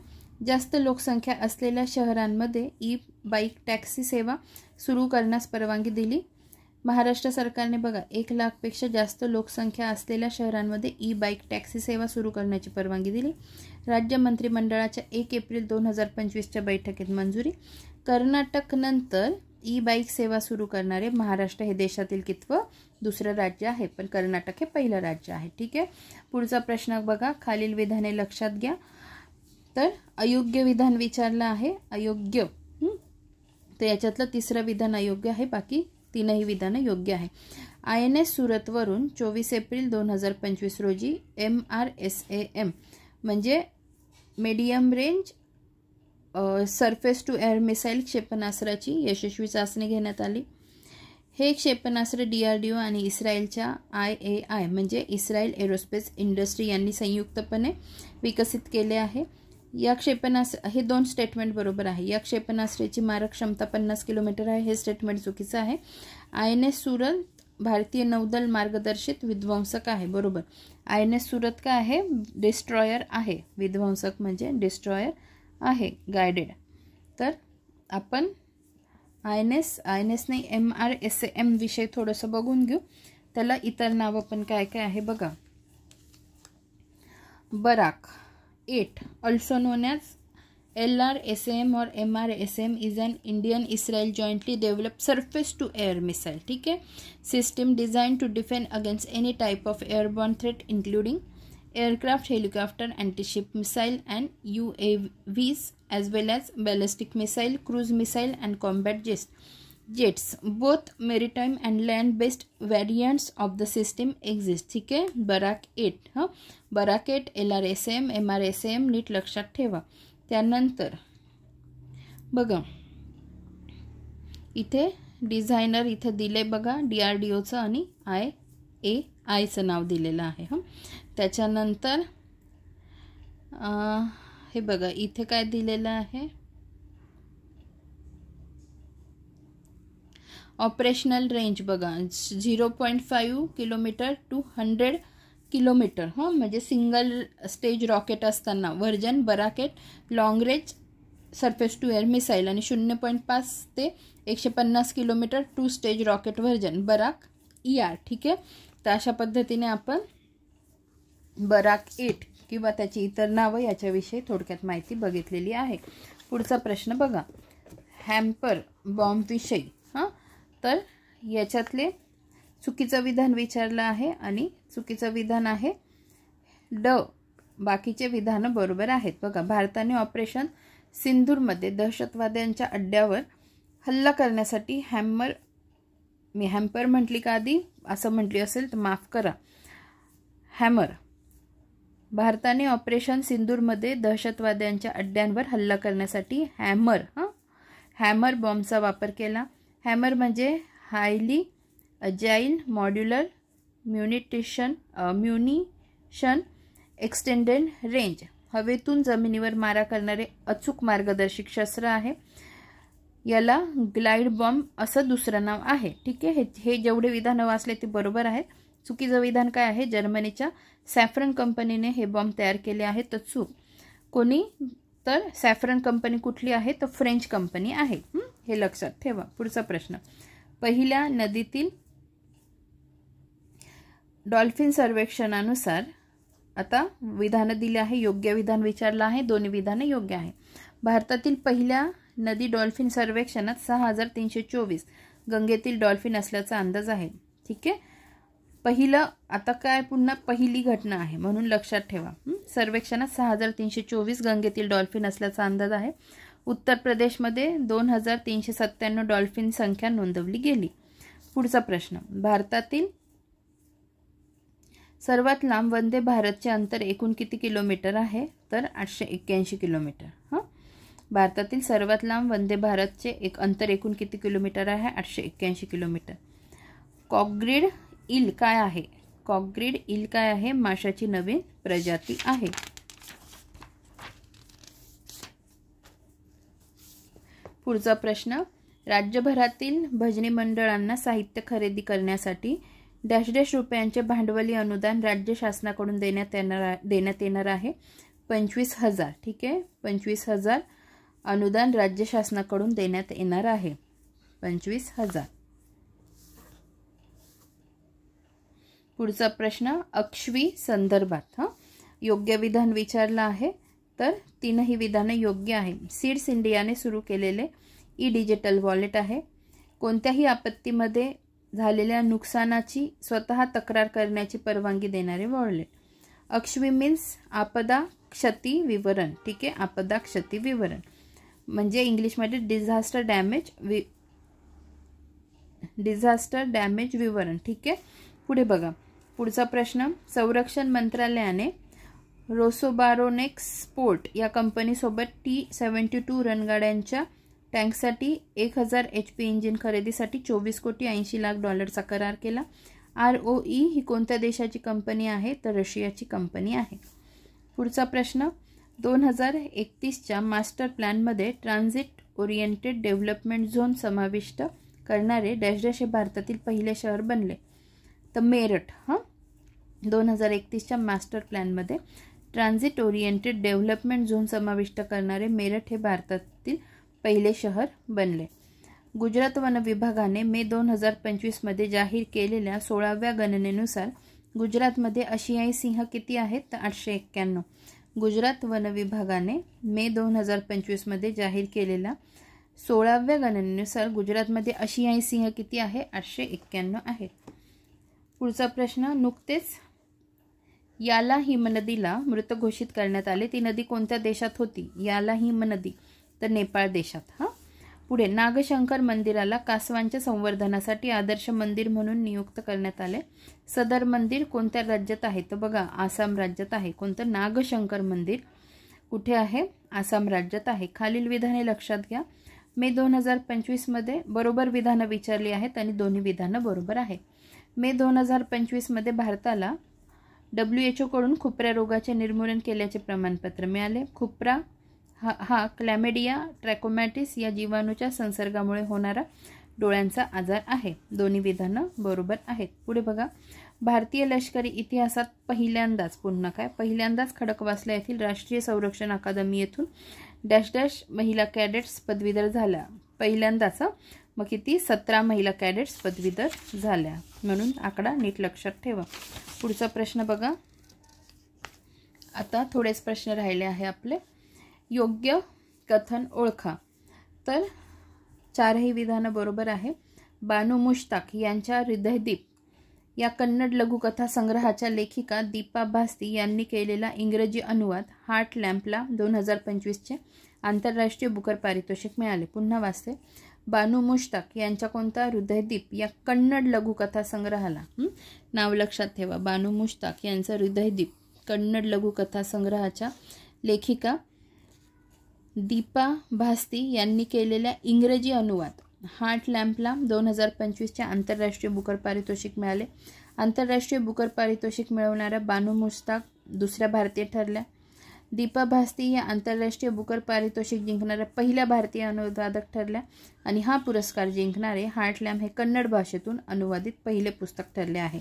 जास्त लोकसंख्या असलेल्या शहरांमध्ये ई बाईक टॅक्सी सेवा सुरू करण्यास परवानगी दिली. महाराष्ट्र सरकारने बघा 1 लाखपेक्षा जास्त लोकसंख्या असलेल्या शहरांमध्ये ई बाईक टॅक्सी सेवा सुरू करण्याची परवानगी दिली. राज्य मंत्रिमंडळाच्या 1 एप्रिल 2025च्या बैठकीत मंजुरी. कर्नाटक नंतर ई बाईक सेवा सुरू करणारे महाराष्ट्र हे देशातील कितवं दुसरं राज्य आहे, पण कर्नाटक हे पहिलं राज्य आहे. ठीक आहे. पुढचा प्रश्न बघा. खालील विधाने लक्षात घ्या. तर अयोग्य विधान विचारलं आहे. अयोग्य तर याच्यातलं तिसरं विधान अयोग्य आहे, बाकी तीनही विधानं योग्य आहे. INS सुरतवरून 24 एप्रिल 2025 रोजी MRSAM म्हणजे medium range surface to air missile क्षेपणास्त्राची यशस्वी चाचणी घेण्यात आली. हे क्षेपणास्त्र DRDO आणि इस्रायलच्या IAI म्हणजे इस्रायल एरोस्पेस इंडस्ट्री यांनी संयुक्तपणे विकसित केले आहे. या क्षेपणास्त्र हे 2 स्टेटमेंट बरोबर आहे. या क्षेपणास्त्राची मारक क्षमता 50 किलोमीटर आहे, हे स्टेटमेंट चुकीचं आहे. INS सुरत भारतीय नौदल मार्गदर्शित विध्वंसक आहे, बरोबर. INS सुरत काय आहे? डिस्ट्रॉयर आहे. विध्वंसक म्हणजे डिस्ट्रॉयर आहे, गायडेड. तर आपण INS नाही MRSAM विषय थोडंसं बघून घेऊ. त्याला इतर नावं पण काय काय आहे बघा. Barak 8 also known as LRSAM or MRSAM is an Indian-Israel jointly developed surface-to-air missile. ठीक है. System designed to defend against any type of airborne threat including aircraft, helicopter, anti-ship missile and UAVs as well as ballistic missile, cruise missile and combat jets. Both maritime and land-based variants of the system exist. ठीक है. Barack 8 हां. Barack 8 LRSAM MRSAM नीट लक्षात ठेवा. त्यानंतर बघा इथे designer इथे दिले बघा DRDOचं आणि IAIचं नाव दिलेलं आहे. हां. त्याच्यानंतर हे बघा इथे काय दिलेलं आहे. ऑपरेशनल रेंज बघा 0.5 किलोमीटर टू 100 किलोमीटर. हां म्हणजे सिंगल स्टेज रॉकेट असताना version Barak 8 long range surface to air missile आणि 0.5 ते 150 kilometre 2 stage rocket version Barak ER. ठीक आहे. तर अशा पद्धतीने आपण बराक 8 किंवा त्याची इतर नावं याच्याविषयी थोडक्यात माहिती बघितलेली आहे. पुढचा प्रश्न बघा. हॅम्पर बॉम्बविषयी. हां तर याच्यातले चुकीचं विधान विचारलं आहे आणि चुकीचं विधान आहे ड. बाकीचे विधानं बरोबर आहेत. बघा भारताने ऑपरेशन सिंदूरमध्ये दहशतवाद्यांच्या अड्ड्यावर हल्ला करण्यासाठी मी हॅम्पर म्हटली का आधी असं म्हटली असेल तर माफ करा. हॅमर. भारताने ऑपरेशन सिंदूरमध्ये दहशतवाद्यांच्या अड्ड्यांवर हल्ला करण्यासाठी हॅमर बॉम्बचा वापर केला. हॅमर म्हणजे highly agile modular munition extended range हवेतून जमिनीवर मारा करणारे अचूक मार्गदर्शक शस्त्र आहे. याला ग्लाइड बॉम्ब असं दुसरं नाव आहे. ठीक आहे. हे जेवढे विधानं वाचले ते बरोबर आहेत. चुकीचं विधान काय आहे? जर्मनीच्या सॅफ्रन कंपनीने हे बॉम्ब तयार केले आहे. तर चूक कोणी? तर सॅफ्रन कंपनी कुठली आहे? तर फ्रेंच कंपनी आहे. हे लक्षात ठेवा. पुढचा प्रश्न. पहिल्या नदीतील डॉल्फिन सर्वेक्षणानुसार आता विधानं दिली आहे. योग्य विधान विचारलं आहे. दोन्ही विधानं योग्य आहे. भारतातील पहिल्या नदी डॉल्फिन सर्वेक्षणात 6324 गंगेतील डॉल्फिन असल्याचा अंदाज आहे. ठीक आहे. पहिलं आता काय पुन्हा पहिली घटना आहे म्हणून लक्षात ठेवा. सर्वेक्षणात 6324 गंगेतील डॉल्फिन असल्याचा अंदाज आहे. उत्तर प्रदेशमध्ये 2397 डॉल्फिन संख्या नोंदवली गेली. पुढचा प्रश्न. भारतातील सर्वात लांब वंदे भारतचे अंतर एकूण किती किलोमीटर आहे? तर 881 किलोमीटर. हां भारतातील सर्वात लांब वंदे भारतचे अंतर एकूण किती किलोमीटर आहे? 881 किलोमीटर. कॉकग्रीड ईल काय आहे? कॉकग्रीड ईल काय आहे? माशाची नवीन प्रजाती आहे. पुढचा प्रश्न, राज्यभरातील भजनी मंडळांना साहित्य खरेदी करण्यासाठी डॅश डॅश रुपयांचे भांडवली अनुदान राज्य शासनाकडून देण्यात येणार आहे. 25,000. ठीक आहे, 25,000 अनुदान राज्य शासनाकडून देण्यात येणार आहे. 25,000. पुढचा प्रश्न, अक्ष्वी संदर्भात योग्य विधान विचारलं आहे. तर तीनही विधानं योग्य आहे. सीड्स इंडियाने सुरू केलेले ई डिजिटल वॉलेट आहे. कोणत्याही आपत्तीमध्ये झालेल्या नुकसानाची स्वतः तक्रार करण्याची परवानगी देणारे वॉलेट. अक्ष्वी मीन्स आपदा क्षती विवरण. ठीक आहे, आपदा क्षती विवरण म्हणजे इंग्लिशमध्ये डिझास्टर डॅमेज विवरण. ठीक आहे, पुढे बघा. पुढचा प्रश्न, संरक्षण मंत्रालयाने रोसोबारोनेक्स स्पोर्ट या कंपनीसोबत T-72 रणगाड्यांच्या टँकसाठी 1000 HP इंजिन खरेदीसाठी $24,80,00,000 करार केला. ROE ही कोणत्या देशाची कंपनी आहे? तर रशियाची कंपनी आहे. पुढचा प्रश्न, 2031च्या मास्टर प्लॅनमध्ये ट्रान्झिट ओरिएंटेड डेव्हलपमेंट झोन समाविष्ट करणारे डॅश डॅश हे भारतातील पहिले शहर बनले. तर मेरठ. 2031च्या मास्टर प्लॅनमध्ये ट्रान्झिट ओरिएंटेड डेव्हलपमेंट झोन समाविष्ट करणारे मेरठ हे भारतातील पहिले शहर बनले. गुजरात वन विभागाने मे 2025मध्ये जाहीर केलेल्या 16व्या गणनेनुसार गुजरातमध्ये आशियाई सिंह किती आहेत? तर 891. गुजरात वन विभागाने मे 2025मध्ये जाहीर केलेल्या 16व्या गणनेनुसार गुजरातमध्ये आशियाई सिंह किती आहे? 891 आहेत. पुढचा प्रश्न, नुकतेच याला हिमनदीला मृत घोषित करण्यात आले. ती नदी कोणत्या देशात होती? याला हिम नदी तर नेपाळ देशात. पुढे, नागशंकर मंदिराला कासवांच्या संवर्धनासाठी आदर्श मंदिर म्हणून नियुक्त करण्यात आले. सदर मंदिर कोणत्या राज्यात आहे? तर बघा, आसाम राज्यात आहे. कोणतं? नागशंकर मंदिर कुठे आहे? आसाम राज्यात आहे. खालील विधाने लक्षात घ्या. मे 2025मध्ये बरोबर विधानं विचारली आहेत आणि दोन्ही विधानं बरोबर आहेत. मे 2025मध्ये भारताला WHO कडून खुपऱ्या रोगाचे निर्मूलन केल्याचे प्रमाणपत्र मिळाले. खुपरा हा क्लॅमेडिया ट्रॅकोमॅटिस या जीवाणूच्या संसर्गामुळे होणारा डोळ्यांचा आजार आहे. दोन्ही विधानं बरोबर आहेत. पुढे बघा, भारतीय लष्करी इतिहासात पहिल्यांदाच खडकवासला येथील राष्ट्रीय संरक्षण अकादमी येथून डॅश डॅश महिला कॅडेट्स पदवीधर झाल्या. पहिल्यांदाच. मग किती? 17 महिला कॅडेट्स पदवीधर झाल्या. म्हणून आकडा नीट लक्षात ठेवा. पुढचा प्रश्न बघा. आता थोडेच प्रश्न राहिले आहे आपले. योग्य कथन ओळखा. तर चारही विधानं बरोबर आहे. बानू मुश्ताक यांच्या हृदयदीप या कन्नड लघुकथा संग्रहाच्या लेखिका दीपा भास्ती यांनी केलेला इंग्रजी अनुवाद हार्ट लॅम्पला 2025चे आंतरराष्ट्रीय बुकर पारितोषिक मिळाले. पुन्हा वाचते. बानू मुश्ताक यांच्या कोणता? हृदयदीप या कन्नड लघुकथा संग्रहाला. नाव लक्षात ठेवा. बानू मुश्ताक यांचा हृदयदीप कन्नड लघुकथा संग्रहाच्या लेखिका दीपा भास्ती यांनी केलेल्या इंग्रजी अनुवाद हार्ट लॅम्पला 2025चे आंतरराष्ट्रीय बुकर पारितोषिक मिळाले. आंतरराष्ट्रीय बुकर पारितोषिक मिळवणाऱ्या बानू मुश्ताक दुसऱ्या भारतीय ठरल्या. दीपा भास्ती या आंतरराष्ट्रीय बुकर पारितोषिक जिंकणाऱ्या पहिल्या भारतीय अनुवादक ठरल्या आणि हा पुरस्कार जिंकणारे हार्ट लॅम्प हे कन्नड भाषेतून अनुवादित पहिले पुस्तक ठरले आहे.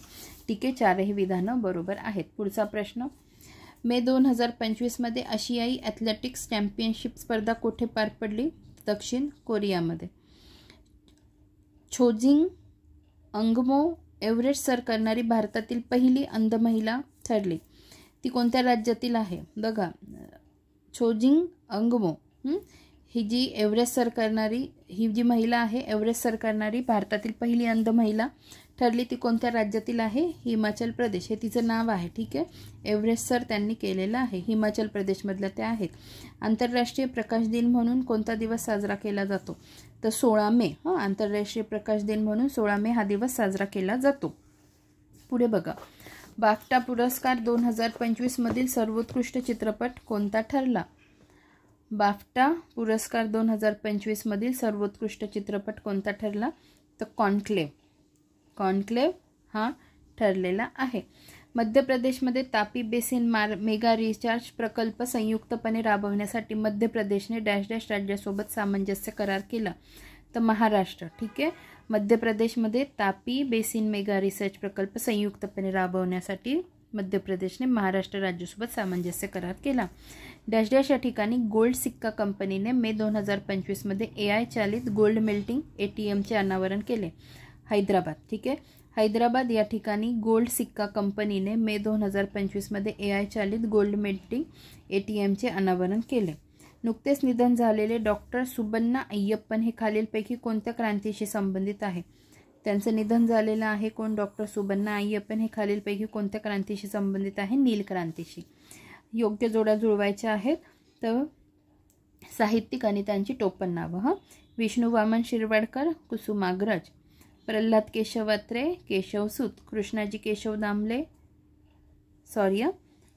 ठीक आहे, चारही विधानं बरोबर आहेत. पुढचा प्रश्न. मे 2025मध्ये आशियाई ॲथलेटिक्स चॅम्पियनशिप स्पर्धा कोठे पार पडली? दक्षिण कोरियामध्ये. छोजिंग अंगमो एव्हरेस्ट सर करणारी भारतातील पहिली अंध महिला ठरली. ती कोणत्या राज्यातील आहे? बघा, छोजिंग अंगमो ही जी एव्हरेस्ट सर करणारी ही जी महिला आहे, एव्हरेस्ट सर करणारी भारतातील पहिली अंध महिला ठरली. ती कोणत्या राज्यातील आहे? हिमाचल प्रदेश हे तिचं नाव आहे. ठीक आहे, एव्हरेस्ट सर त्यांनी केलेलं आहे. हिमाचल प्रदेशमधल्या त्या आहेत. आंतरराष्ट्रीय प्रकाश दिन म्हणून कोणता दिवस साजरा केला जातो? तर 16 मे. आंतरराष्ट्रीय प्रकाश दिन म्हणून 16 मे हा दिवस साजरा केला जातो. पुढे बघा, बाफ्टा पुरस्कार 2025 मधील सर्वोत्कृष्ट चित्रपट कोणता ठरला? बाफ्टा पुरस्कार 2025 मधील सर्वोत्कृष्ट चित्रपट कोणता ठरला? तर कॉन्क्लेव हा ठरलेला आहे. मध्य प्रदेशमध्ये तापी बेसिन मेगा रिचार्ज प्रकल्प संयुक्तपणे राबवण्यासाठी मध्य प्रदेशने डॅश डॅश राज्यासोबत सामंजस्य करार केला? तर महाराष्ट्र. ठीक आहे. मध्य प्रदेशमध्ये तापी बेसिन मेगा रिसर्च प्रकल्प संयुक्तपणे राबवण्यासाठी मध्य प्रदेशने महाराष्ट्र राज्यासोबत सामंजस्य करार केला. डॅश डॅश या ठिकाणी गोल्ड सिक्का कंपनीने मे 2025 मध्ये AI चालित गोल्ड मेल्टिंग ATMचे अनावरण केले. हैदराबाद. ठीक आहे. हैदराबाद या ठिकाणी गोल्ड सिक्का कंपनीने मे 2025 मध्ये AI चालित गोल्ड मेल्टिंग ATMचे अनावरण केले. नुकतेच निधन झालेले डॉक्टर सुबन्ना अय्यप्पन हे खालीलपैकी कोणत्या क्रांतीशी संबंधित आहे? त्यांचं निधन झालेलं आहे कोण? डॉक्टर सुबन्ना अय्यप्पन हे खालीलपैकी कोणत्या क्रांतीशी संबंधित आहे? नील क्रांतीशी. योग्य जोड्या जुळवायच्या आहेत. तर साहित्यिक आणि त्यांची टोपण नावं. विष्णू वामन शिरवाडकर, कुसुमाग्रज. प्रल्हाद केशव अत्रे, केशवसूत. कृष्णाजी केशव दामले,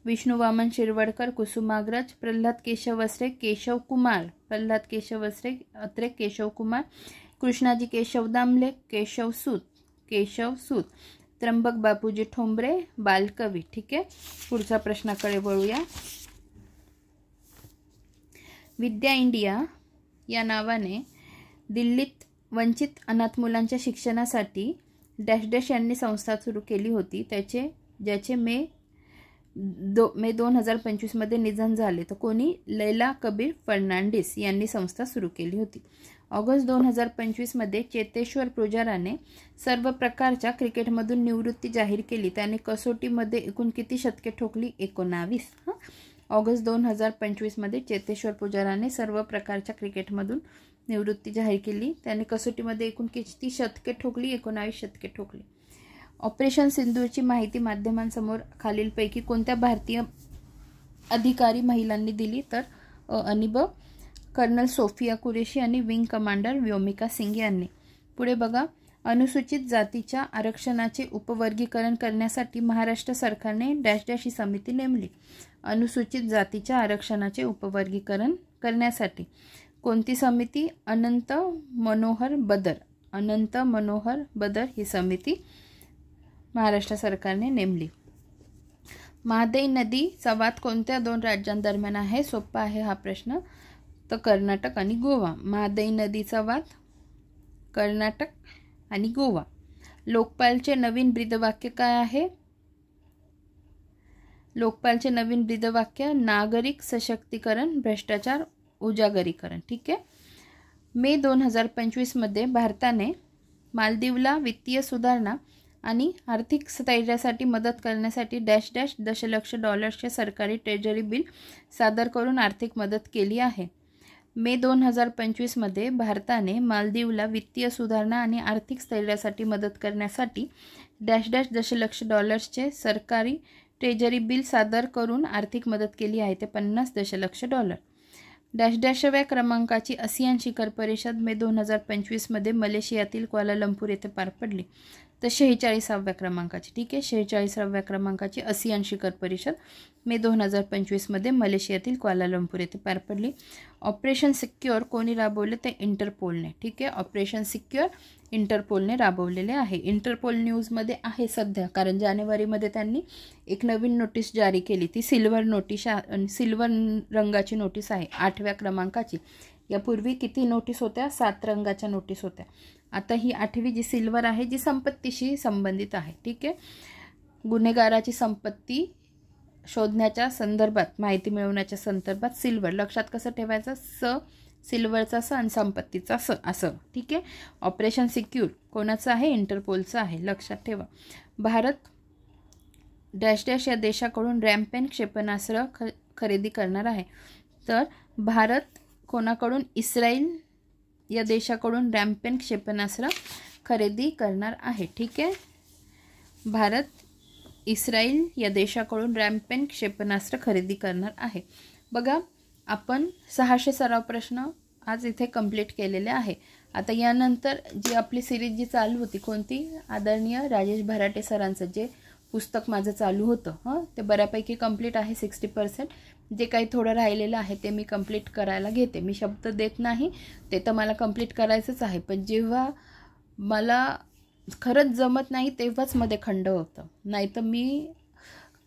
विष्णू वामन शिरवाडकर, कुसुमाग्रज. प्रल्हाद केशव अत्रे, केशव कुमार. प्रल्हाद केशव अत्रे, केशव कुमार. कृष्णाजी केशव दामले, केशवसूत. त्र्यंबक बापूजी ठोंबरे, बालकवी. ठीक आहे. पुढच्या प्रश्नाकडे वळूया. विद्या इंडिया या नावाने दिल्लीत वंचित अनाथ मुलांच्या शिक्षणासाठी डॅश डॅश यांनी संस्था सुरू केली होती. ज्याचे मे 2025 मध्ये निधन झाले. तर कोणी? लैला कबीर फर्नांडिस यांनी संस्था सुरू केली होती. ऑगस्ट 2025 मध्ये चेतेश्वर पुजाराने सर्व प्रकारच्या क्रिकेटमधून निवृत्ती जाहीर केली. त्याने कसोटीमध्ये एकूण किती शतके ठोकली? 19. ऑगस्ट 2025 मध्ये चेतेश्वर पुजाराने सर्व प्रकारच्या क्रिकेटमधून निवृत्ती जाहीर केली. त्याने कसोटीमध्ये एकूण किती शतके ठोकली? 19 शतके ठोकली. ऑपरेशन सिंदूरची माहिती माध्यमांसमोर खालीलपैकी कोणत्या भारतीय अधिकारी महिलांनी दिली? तर आणि कर्नल सोफिया कुरेशी आणि विंग कमांडर व्योमिका सिंग यांनी. पुढे बघा. अनुसूचित जातीच्या आरक्षणाचे उपवर्गीकरण करण्यासाठी महाराष्ट्र सरकारने डॅश डॅश ही समिती नेमली. अनुसूचित जातीच्या आरक्षणाचे उपवर्गीकरण करण्यासाठी कोणती समिती? अनंत मनोहर बदर ही समिती महाराष्ट्र सरकारने नेमली. महादाई नदीचा वाद कोणत्या 2 राज्यांदरम्यान आहे? सोपा आहे हा प्रश्न. तर कर्नाटक आणि गोवा. महादाई नदीचा वाद कर्नाटक आणि गोवा. लोकपालचे नवीन ब्रीदवाक्य काय आहे? लोकपालचे नवीन ब्रीदवाक्य नागरिक सशक्तीकरण, भ्रष्टाचार उजागरीकरण. ठीक आहे. मे 2025 मध्ये भारताने मालदीवला वित्तीय सुधारणा आणि आर्थिक स्थैर्यासाठी मदत करण्यासाठी डॅश डॅश दशलक्ष डॉलर्सचे सरकारी ट्रेजरी बिल सादर करून आर्थिक मदत केली आहे. मे 2025 मध्ये भारताने मालदीवला वित्तीय सुधारणा आणि आर्थिक स्थैर्यासाठी मदत करण्यासाठी डॅश डॅश दशलक्ष डॉलर्सचे सरकारी ट्रेजरी बिल सादर करून आर्थिक मदत केली आहे. ते 50 दशलक्ष डॉलर. डॅश डॅशव्या क्रमांकाची आसियान शिखर परिषद मे 2025 मध्ये मलेशियातील क्वालालंपूर येथे पार पडली. तर 46व्या क्रमांकाची. ठीक आहे. 46व्या क्रमांकाची आसियान शिखर परिषद मे 2025 मध्ये मलेशियातील क्वालालंपूर येथे पार पडली. ऑपरेशन सिक्युअर कोणी राबवले? ते इंटरपोलने. ठीक आहे. ऑपरेशन सिक्युअर इंटरपोलने राबवलेले आहे. इंटरपोल न्यूजमध्ये आहे सध्या, कारण जानेवारीमध्ये त्यांनी एक नवीन नोटीस जारी केली. ती सिल्वर रंगाची नोटीस आहे, 8व्या क्रमांकाची. यापूर्वी किती नोटीस होत्या? 7 रंगाच्या नोटीस होत्या. आता ही 8वी जी सिल्वर आहे, जी संपत्तीशी संबंधित आहे. ठीक आहे. गुन्हेगाराची संपत्ती शोधण्याच्या संदर्भात, माहिती मिळवण्याच्या संदर्भात सिल्वर. लक्षात कसं ठेवायचं? सिल्वरचा स आणि संपत्तीचा स असं. ठीक आहे. ऑपरेशन सिक्युअर कोणाचं आहे? इंटरपोलचं आहे. लक्षात ठेवा. भारत डॅश डॅश या देशाकडून रॅम्पेन क्षेपणास्त्र खरेदी करणार आहे. तर भारत कोणाकडून? इस्रायल या देशाकडून रॅम्पेन क्षेपणास्त्र खरेदी करणार आहे. ठीक आहे. भारत इस्रायल या देशाकडून रॅम्पेन क्षेपणास्त्र खरेदी करणार आहे. बघा, आपण 600 सराव प्रश्न आज इथे कंप्लीट केलेले आहे. आता यानंतर जी आपली सिरीज जी चालू होती, कोणती? आदरणीय राजेश भराटे सरांचं जे पुस्तक माझं चालू होतं ते बऱ्यापैकी कंप्लीट आहे 60%. जे काही थोडं राहिलेलं आहे ते मी कंप्लीट करायला घेते. मी शब्द देत नाही, ते तर मला कंप्लीट करायचंच आहे. पण जेव्हा मला खरंच जमत नाही तेव्हाच मध्ये खंड होतं. नाहीतर मी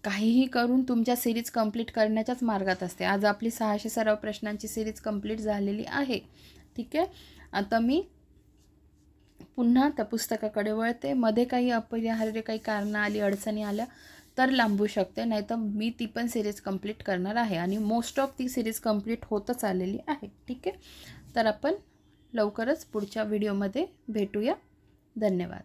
काहीही करून तुमच्या सिरीज कंप्लीट करण्याच्याच मार्गात असते. आज आपली 600 सराव प्रश्नांची सिरीज कंप्लीट झालेली आहे. ठीक आहे, आता मी पुन्हा त्या पुस्तकाकडे वळते. मध्ये काही अपरिहार्य काही कारणं आली, अडचणी आल्या तर लांबू शकते, नाहीतर मी ती पण सिरीज कंप्लीट करणार आहे. आणि मोस्ट ऑफ ती सिरीज कंप्लीट होतच आलेली आहे. ठीक आहे, तर आपण लवकरच पुढच्या व्हिडिओमध्ये भेटूया. धन्यवाद.